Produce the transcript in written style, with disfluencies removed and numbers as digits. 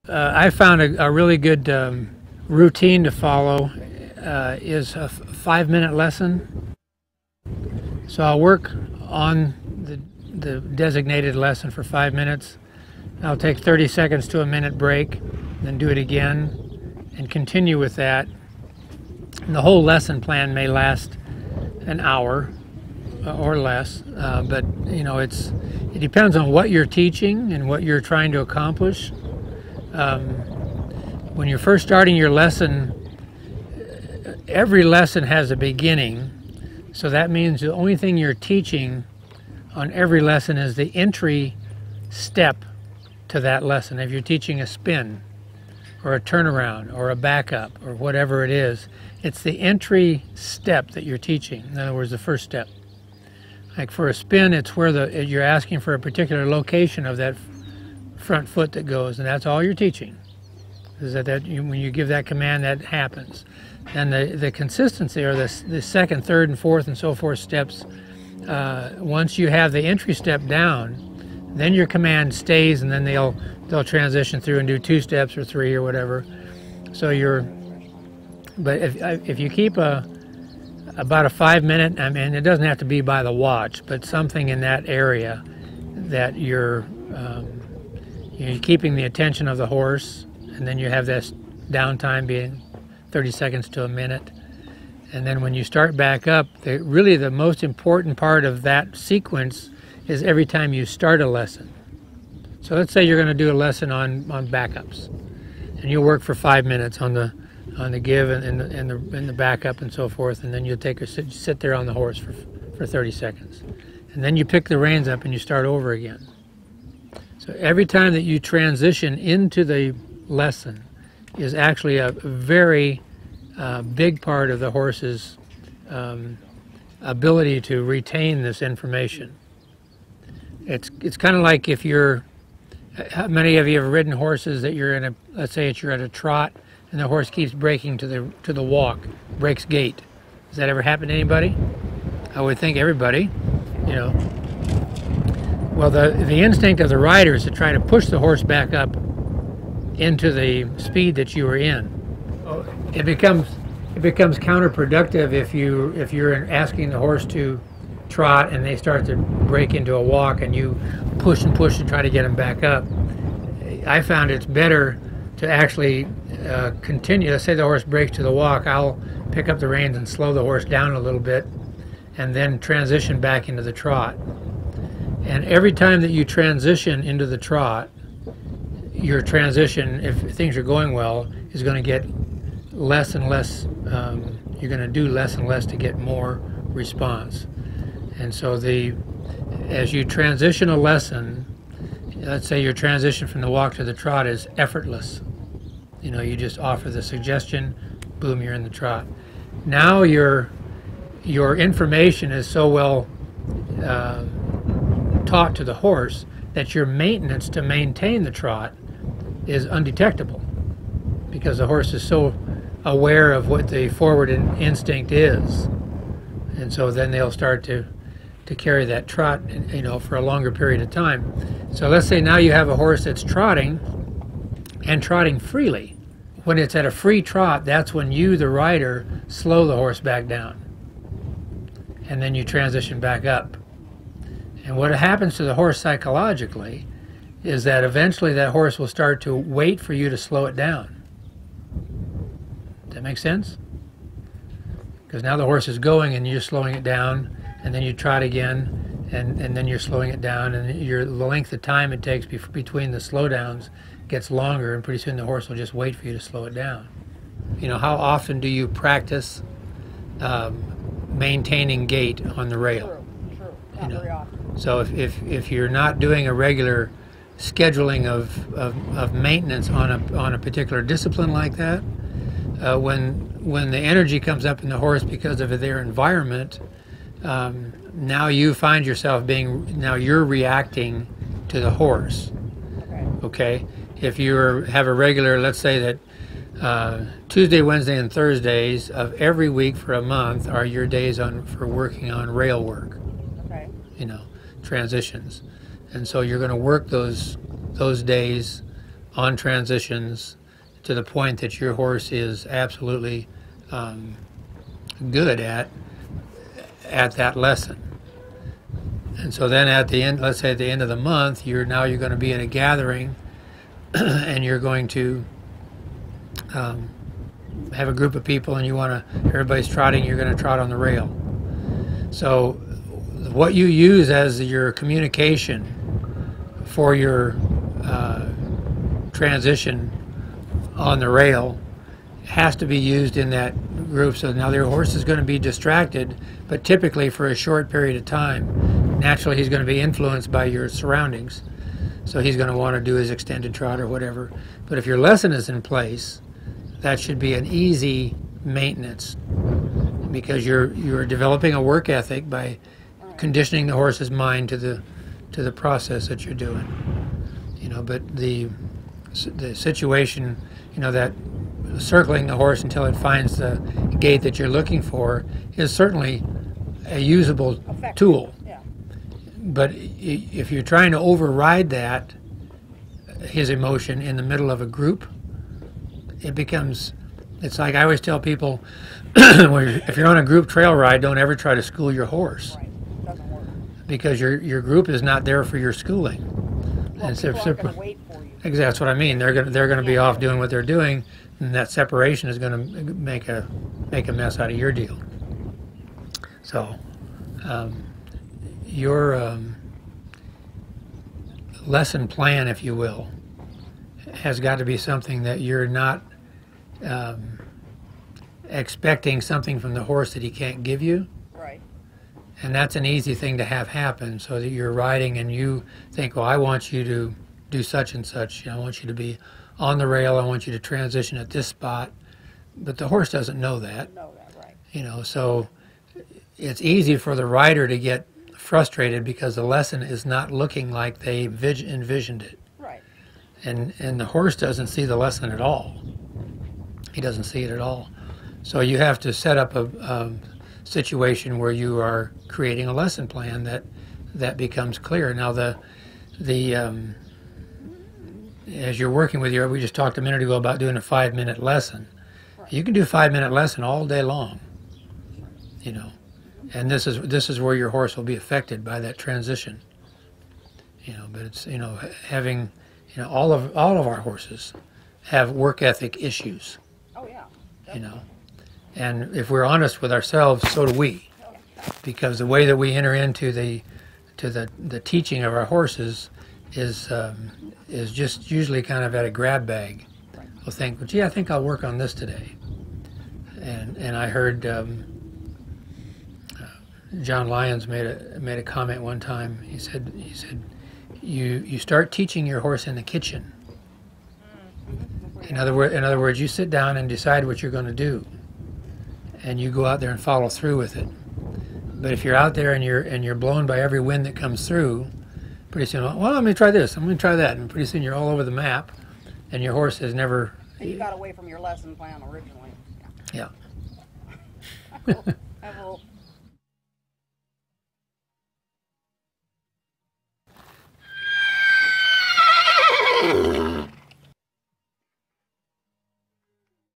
I found a really good routine to follow is a 5-minute lesson. So I'll work on the designated lesson for 5 minutes. I'll take 30 seconds to a minute break, then do it again and continue with that. And the whole lesson plan may last an hour or less, but you know, it depends on what you're teaching and what you're trying to accomplish. When you're first starting your lesson, every lesson has a beginning, so that means the only thing you're teaching on every lesson is the entry step to that lesson. If you're teaching a spin or a turnaround or a backup or whatever it is, it's the entry step that you're teaching. In other words, the first step. Like for a spin, it's where you're asking for a particular location of that front foot that goes, and that's all you're teaching. Is when you give that command, that happens. And the consistency, or the second, third, and fourth, and so forth steps, once you have the entry step down, then your command stays, and then they'll transition through and do 2 steps or 3 or whatever. So but if you keep about a 5-minute, I mean, it doesn't have to be by the watch, but something in that area that you're keeping the attention of the horse, and then you have this downtime being 30 seconds to a minute. And then when you start back up, really the most important part of that sequence is every time you start a lesson. So let's say you're going to do a lesson on backups, and you'll work for 5 minutes on the give and the backup and so forth, and then you'll sit there on the horse for 30 seconds. And then you pick the reins up and you start over again. So every time that you transition into the lesson is actually a very big part of the horse's ability to retain this information. It's kind of like if how many of you have ridden horses that let's say you're at a trot and the horse keeps breaking to the walk, breaks gait. Does that ever happen to anybody? I would think everybody, you know. Well, the instinct of the rider is to try to push the horse back up into the speed that you were in. It becomes counterproductive if you're asking the horse to trot and they start to break into a walk and you push and push and try to get them back up. I found it's better to actually continue. Let's say the horse breaks to the walk, I'll pick up the reins and slow the horse down a little bit and then transition back into the trot. And every time that you transition into the trot, your transition, if things are going well, is going to get less and less, you're going to do less and less to get more response. And so as you transition a lesson, let's say your transition from the walk to the trot is effortless. You know, you just offer the suggestion, boom, you're in the trot. Now your information is so well taught to the horse that your maintenance to maintain the trot is undetectable, because the horse is so aware of what the forward instinct is, and so then they'll start to carry that trot, you know, for a longer period of time. So let's say now you have a horse that's trotting and trotting freely. When it's at a free trot, that's when you, the rider, slow the horse back down, and then you transition back up. And what happens to the horse psychologically is that eventually that horse will start to wait for you to slow it down. Does that make sense? Because now the horse is going and you're slowing it down, and then you trot again, and then you're slowing it down, and the length of time it takes between the slowdowns gets longer, and pretty soon the horse will just wait for you to slow it down. You know, how often do you practice maintaining gait on the rail? True. Not very often. So if you're not doing a regular scheduling of maintenance on a particular discipline like that, when the energy comes up in the horse because of their environment, now you find yourself now you're reacting to the horse. Okay? If you have a regular, let's say that Tuesday, Wednesday, and Thursdays of every week for a month are your days for working on rail work. Okay. You know, transitions. And so you're going to work those days on transitions to the point that your horse is absolutely good at that lesson. And so then at the end, let's say at the end of the month, you're going to be at a gathering and you're going to have a group of people and everybody's trotting, you're going to trot on the rail. So what you use as your communication for your transition on the rail has to be used in that group. So now your horse is going to be distracted, but typically for a short period of time. Naturally, he's going to be influenced by your surroundings. So he's going to want to do his extended trot or whatever. But if your lesson is in place, that should be an easy maintenance, because you're developing a work ethic by conditioning the horse's mind to the process that you're doing. But the situation, that circling the horse until it finds the gait that you're looking for is certainly a usable tool. Yeah. But if you're trying to override his emotion in the middle of a group, it's like I always tell people, if you're on a group trail ride, don't ever try to school your horse. Right. Doesn't work. Because your group is not there for your schooling. Well, and people aren't going to wait for you. Exactly, that's what I mean. They're going to be off doing what they're doing, and that separation is going to make a mess out of your deal. So, your lesson plan, if you will, has got to be something that you're not expecting something from the horse that he can't give you. Right. And that's an easy thing to have happen, so that you're riding and you think, well, I want you to do such and such. I want you to be on the rail. I want you to transition at this spot. But the horse doesn't know that. Right. So it's easy for the rider to get frustrated because the lesson is not looking like they envisioned it. Right. And the horse doesn't see the lesson at all. He doesn't see it at all. So you have to set up a situation where you are creating a lesson plan that becomes clear. Now as you're working with we just talked a minute ago about doing a 5-minute lesson. Right. You can do a 5-minute lesson all day long, and this is where your horse will be affected by that transition. But it's having all of our horses have work ethic issues. Oh yeah. And if we're honest with ourselves, so do we, because the way that we enter into the teaching of our horses is just usually kind of at a grab bag. Right. We'll think, well, gee, I think I'll work on this today. And I heard John Lyons made a comment one time. He said you start teaching your horse in the kitchen. In other words, you sit down and decide what you're going to do, and you go out there and follow through with it. But if you're out there and you're blown by every wind that comes through, pretty soon, well, I'm going to try this, I'm going to try that, and pretty soon you're all over the map, and your horse has never. And you got away from your lesson plan originally. Yeah.